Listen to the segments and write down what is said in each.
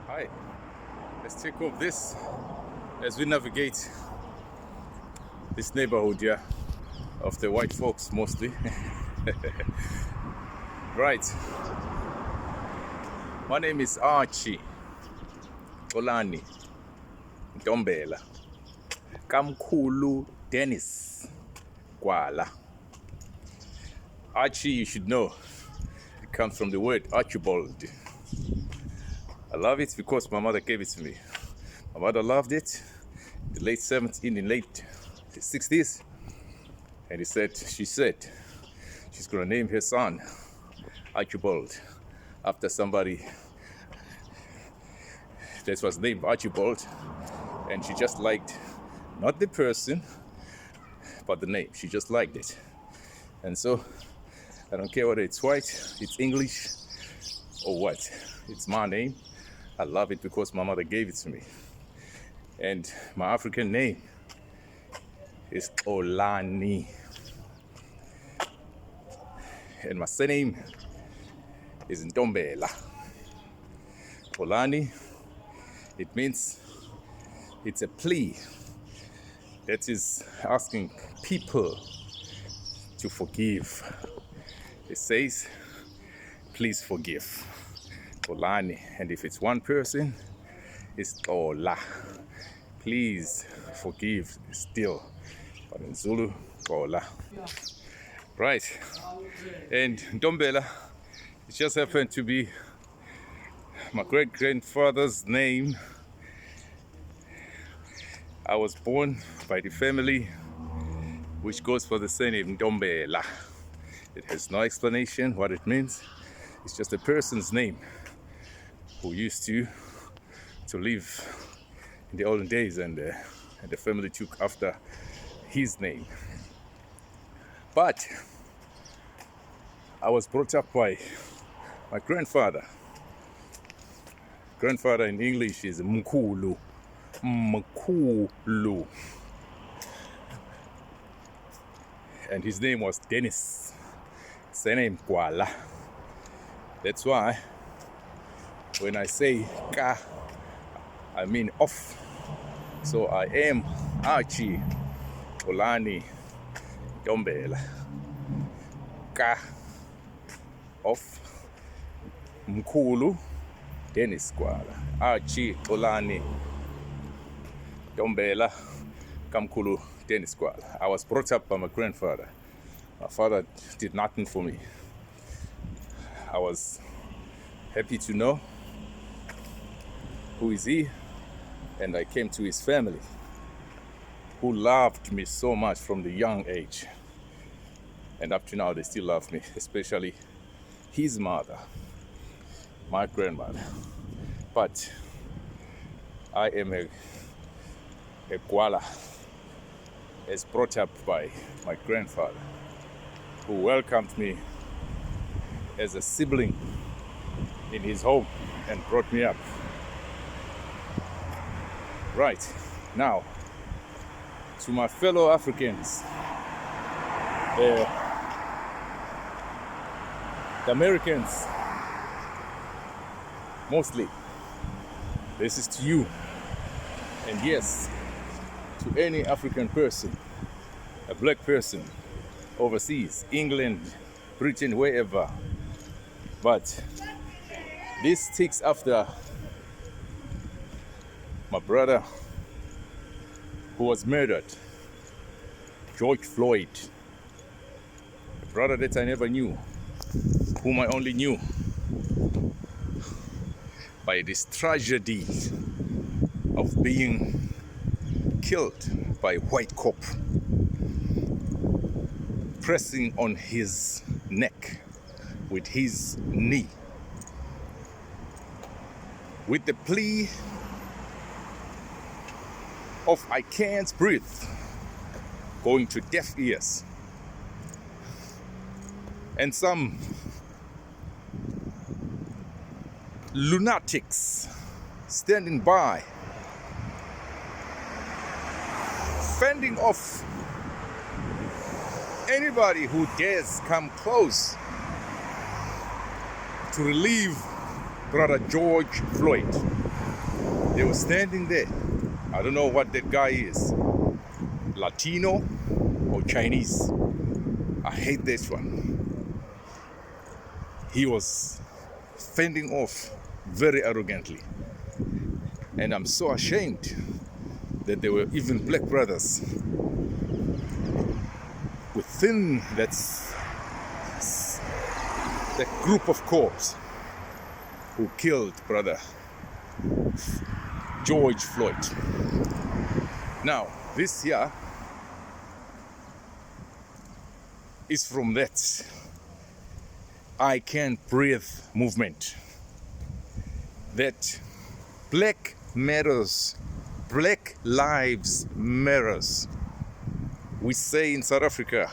Hi, let's take off this as we navigate this neighborhood here of the white folks mostly. Right, my name is Archie Olani Ntombela Kamkulu Dennis Kwala. Archie, you should know, it comes from the word Archibald. I love it because my mother gave it to me. My mother loved it in the late 60s, and she said she's gonna name her son Archibald after somebody that was named Archibald, and she just liked not the person but the name. She just liked it, and so I don't care whether it's white, it's English, or what. It's my name. I love it because my mother gave it to me. And my African name is Olani. And my surname is Ntombela. Olani, it means it's a plea that is asking people to forgive. It says, please forgive. Olani. And if it's one person, it's Ola. Please forgive still. But in Zulu, Ola. Right. And Ntombela, it just happened to be my great-grandfather's name. I was born by the family which goes for the surname Ntombela. It has no explanation what it means. It's just a person's name who used to live in the olden days, and the family took after his name. But I was brought up by my grandfather. Grandfather in English is Mkulu. Mkulu. And his name was Dennis. Surname Kwala. That's why when I say ka, I mean off. So I am Archie Olani Ntombela. Ka, off. Mkulu Dennis Kwala. Archie Olani Ntombela Kamkulu Dennis Kwala. I was brought up by my grandfather. My father did nothing for me. I was happy to know who is he, and I came to his family, who loved me so much from the young age. And up to now, they still love me, especially his mother, my grandmother. But I am a Kwala, as brought up by my grandfather, who welcomed me as a sibling in his home and brought me up. Right, now, to my fellow Africans, the Americans, mostly, this is to you. And yes, to any African person, a black person, overseas, England, Britain, wherever. But this takes after my brother who was murdered, George Floyd, a brother that I never knew, whom I only knew by this tragedy of being killed by a white cop, pressing on his neck with his knee, with the plea of "I can't breathe," going to deaf ears. And some lunatics standing by, fending off anybody who dares come close to relieve Brother George Floyd. They were standing there. I don't know what that guy is, Latino or Chinese. I hate this one. He was fending off very arrogantly. And I'm so ashamed that there were even black brothers within that group of cops who killed brother George Floyd. Now, this here is from that I Can't Breathe movement. That Black matters, Black lives matters. We say in South Africa,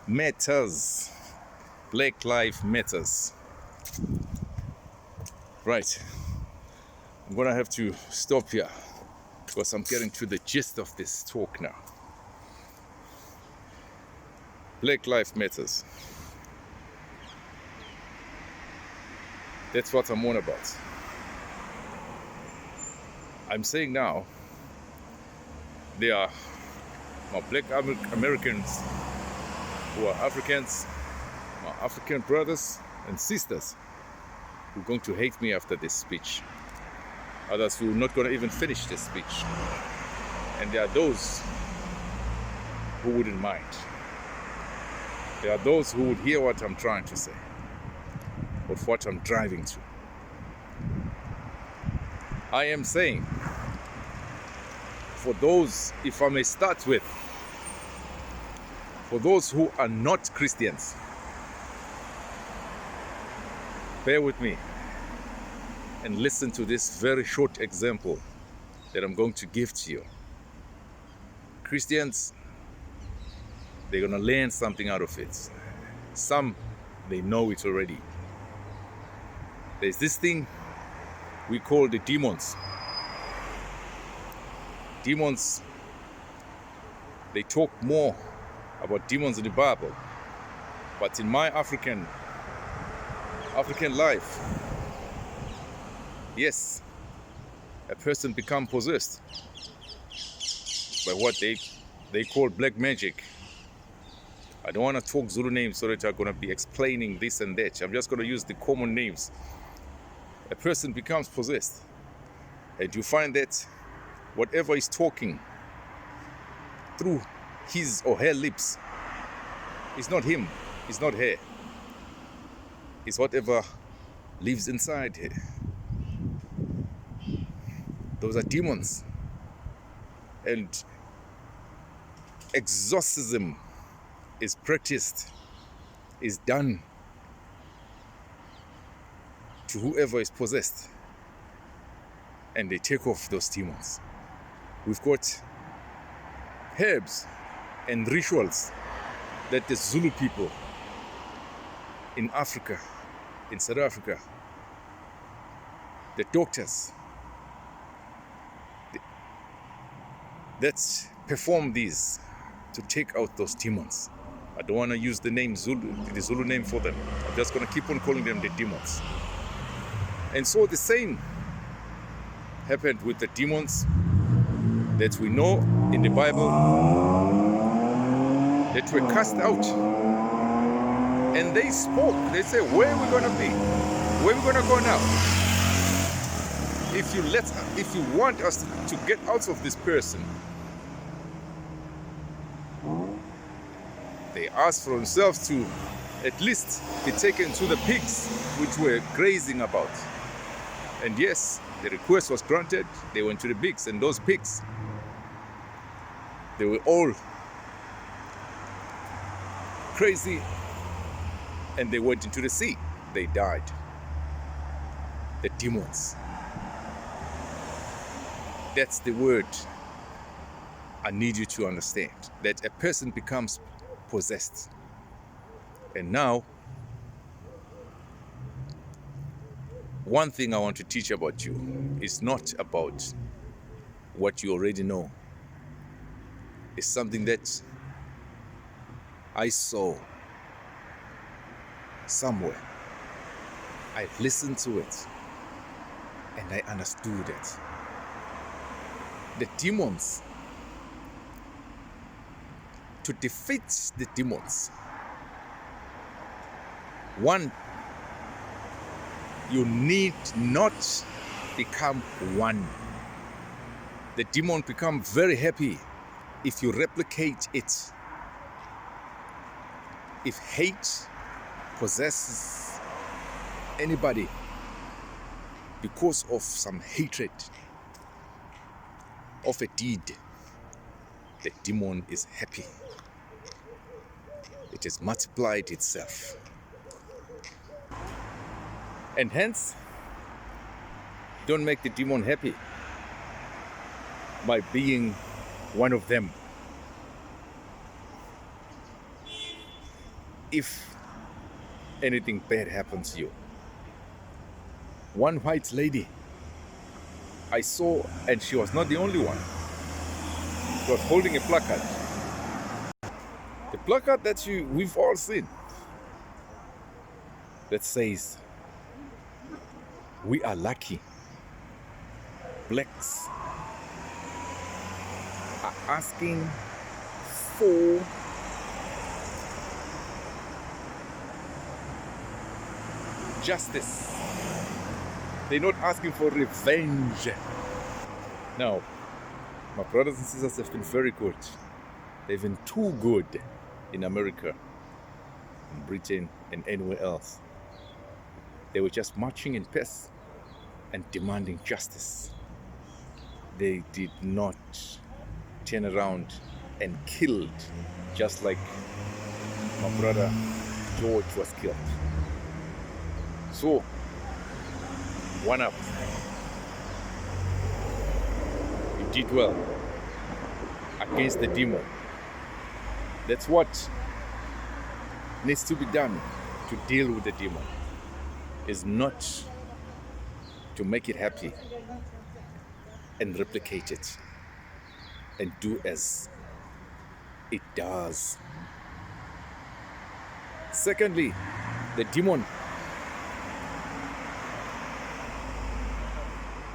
matters. Black life matters. Right. I'm gonna have to stop here because I'm getting to the gist of this talk now. Black life matters. That's what I'm on about. I'm saying now, there are my black Americans who are Africans, my African brothers and sisters who are going to hate me after this speech. Others who are not going to even finish this speech. And there are those who wouldn't mind. There are those who would hear what I'm trying to say, or what I'm driving to. I am saying, for those, if I may start with, for those who are not Christians, bear with me and listen to this very short example that I'm going to give to you. Christians, they're going to learn something out of it. Some, they know it already. There's this thing we call the demons. Demons, they talk more about demons in the Bible. But in my African life, yes, a person becomes possessed by what they call black magic. I don't want to talk Zulu names so that I'm going to be explaining this and that. I'm just going to use the common names. A person becomes possessed, and you find that whatever is talking through his or her lips is not him, it's not her. It's whatever lives inside her. Those are demons. And exorcism is practiced, is done to whoever is possessed, and they take off those demons. We've got herbs and rituals that the Zulu people in Africa, in South Africa, the doctors that perform these to take out those demons. I don't want to use the name Zulu, the Zulu name for them. I'm just going to keep on calling them the demons. And so the same happened with the demons that we know in the Bible that were cast out. And they spoke. They said, where are we going to be? Where are we going to go now? If you want us to get out of this person, they asked for themselves to at least be taken to the pigs which were grazing about. And yes, the request was granted. They went to the pigs, and those pigs, they were all crazy, and they went into the sea. They died. The demons. That's the word I need you to understand. That a person becomes possessed. And now, one thing I want to teach about you is not about what you already know. It's something that I saw somewhere. I listened to it, and And I understood it. The demons, to defeat the demons, one, you need not become one. The demon becomes very happy if you replicate it. If hate possesses anybody because of some hatred of a deed, the demon is happy. It has multiplied itself. And hence, don't make the demon happy by being one of them. If anything bad happens to you, one white lady I saw, and she was not the only one, she was holding a placard. The placard that we've all seen, that says, "We are lucky. Blacks are asking for justice. They're not asking for revenge." Now, my brothers and sisters have been very good. They've been too good in America, in Britain, and anywhere else. They were just marching in peace and demanding justice. They did not turn around and killed, just like my brother George was killed. So, one up. You did well against the demon. That's what needs to be done to deal with the demon. Is not to make it happy and replicate it and do as it does. Secondly, the demon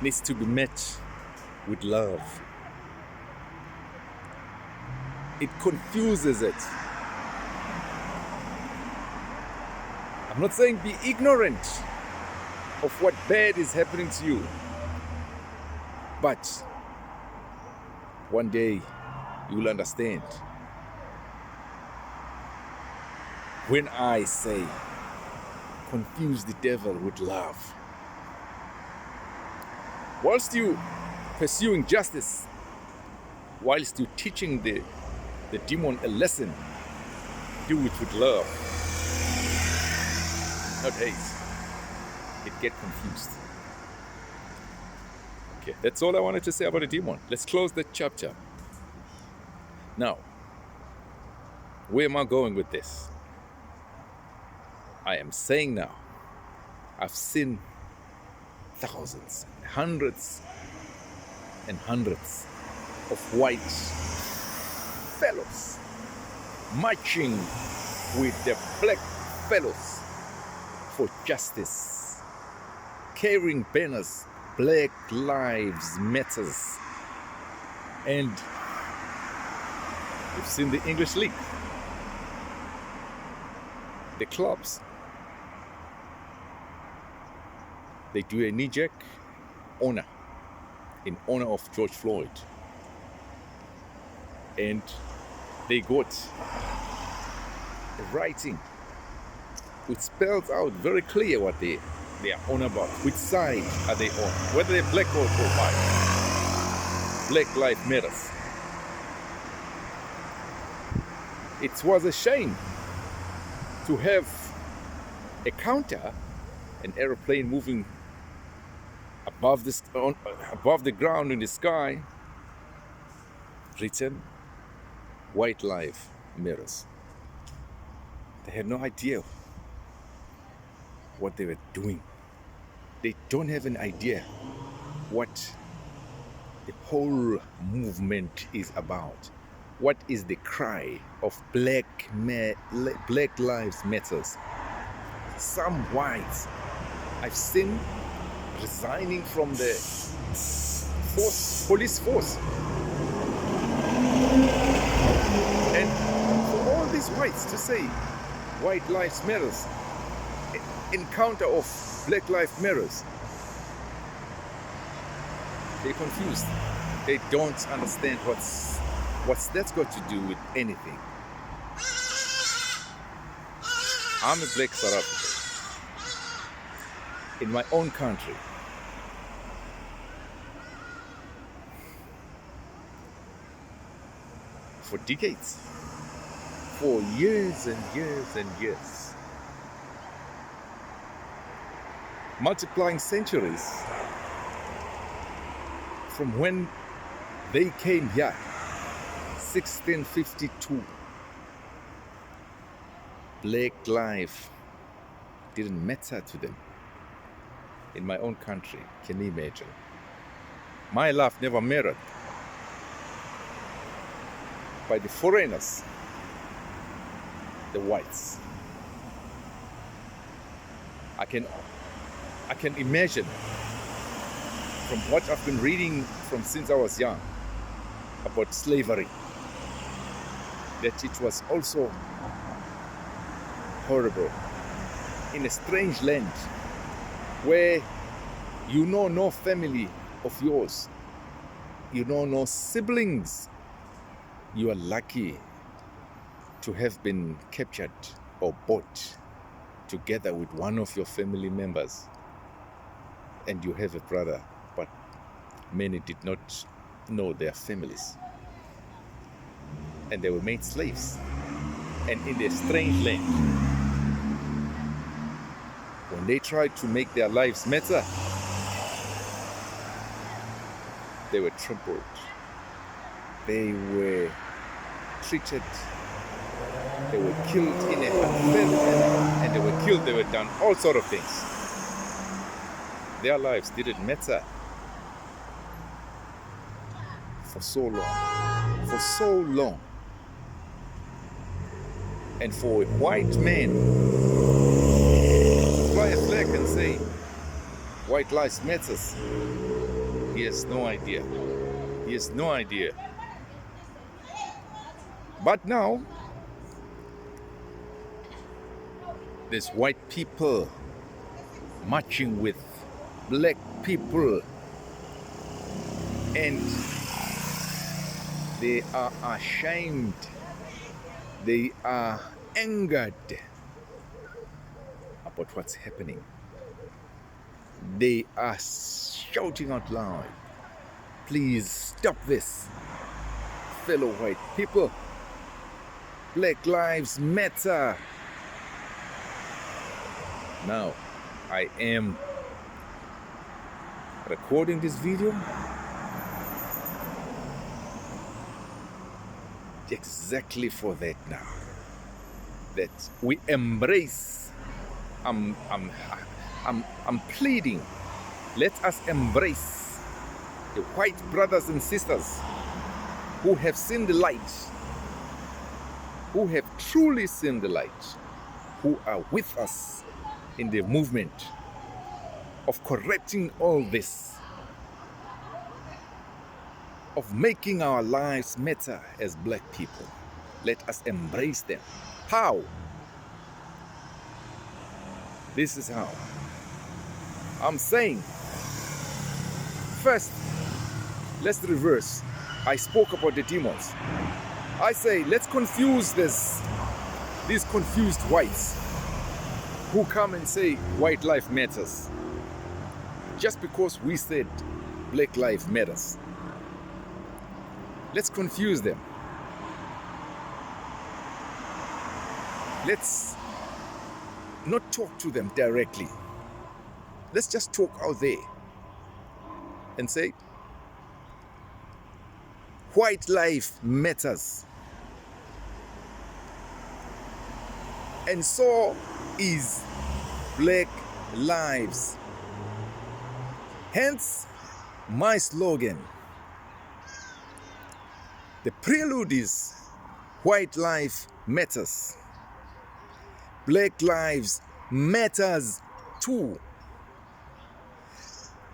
needs to be met with love. It confuses it. I'm not saying be ignorant of what bad is happening to you, but one day you will understand when I say confuse the devil with love. Whilst you pursuing justice, whilst you teaching the demon a lesson, do it with love, not hate. It get confused. Okay, that's all I wanted to say about the demon. Let's close the chapter. Now, where am I going with this? I am saying now, I've seen thousands, hundreds and hundreds of white fellows marching with the black fellows for justice, carrying banners, Black Lives Matters. And you've seen the English League, the clubs, they do a knee-jerk honor in honor of George Floyd. And they got a writing which spells out very clear what they are on about, which side are they on, whether they're black or white. Black Lives Matters. It was a shame to have a counter, an aeroplane moving above the ground in the sky, written White Lives Matters. They had no idea what they were doing. They don't have an idea what the whole movement is about. What is the cry of Black Lives Matters? Some whites, I've seen resigning from the police force. And for all these whites to say white lives matters in counter of black lives matters, they're confused. They don't understand what's that's got to do with anything. I'm a black South African in my own country. For decades, for years and years and years, multiplying centuries from when they came here, 1652. Black life didn't matter to them. In my own country, can you imagine? My life never mattered by the foreigners, the whites. I can imagine from what I've been reading from since I was young about slavery, that it was also horrible in a strange land where you know no family of yours, you know no siblings. You are lucky to have been captured or bought together with one of your family members, and you have a brother, but many did not know their families, and they were made slaves. And in a strange land, when they tried to make their lives matter, they were trampled. They were treated, they were killed in a unfair manner, and they were killed, they were done all sort of things. Their lives didn't matter for so long. And for a white man to fly a flag and say white lives matters, he has no idea. He has no idea. But now, there's white people marching with black people, and they are ashamed. They are angered about what's happening. They are shouting out loud, please stop this, fellow white people. Black lives matter. Now, I am recording this video exactly for that now. That we embrace. I'm pleading. Let us embrace the white brothers and sisters who have seen the light, who have truly seen the light, who are with us in the movement of correcting all this, of making our lives matter as black people. Let us embrace them. How? This is how. I'm saying, first, let's reverse. I spoke about the demons. I say, let's confuse these confused whites who come and say white life matters just because we said black life matters. Let's confuse them. Let's not talk to them directly. Let's just talk out there and say white life matters. And so is black lives. Hence my slogan. The prelude is white life matters. Black lives matters too.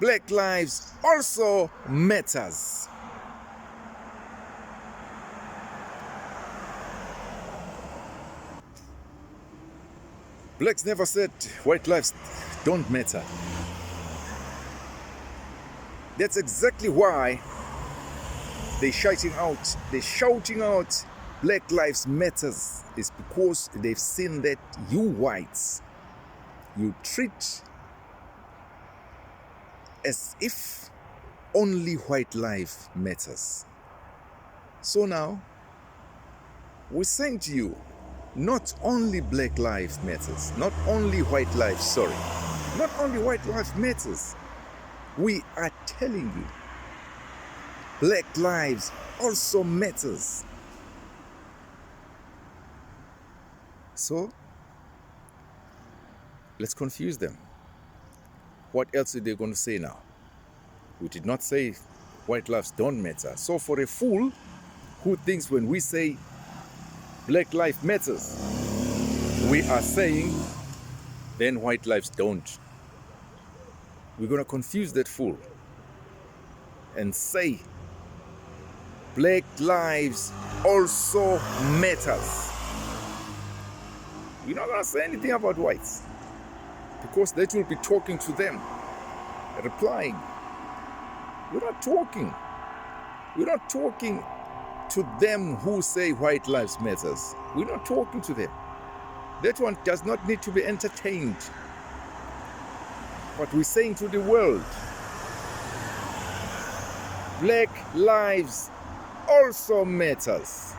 Black lives also matters. Blacks never said white lives don't matter. That's exactly why they're shouting out Black Lives Matters, is because they've seen that you whites, you treat as if only white life matters. So now, we're saying to you, not only black lives matters, not only white lives, not only white lives matters. We are telling you, black lives also matters. So, let's confuse them. What else are they going to say now? We did not say white lives don't matter. So for a fool who thinks when we say black life matters, we are saying then white lives don't. We're going to confuse that fool and say black lives also matters. We're not going to say anything about whites, because that will be talking to them, replying. We're not talking to them who say white lives matters. We're not talking to them. That one does not need to be entertained. But we're saying to the world, black lives also matters.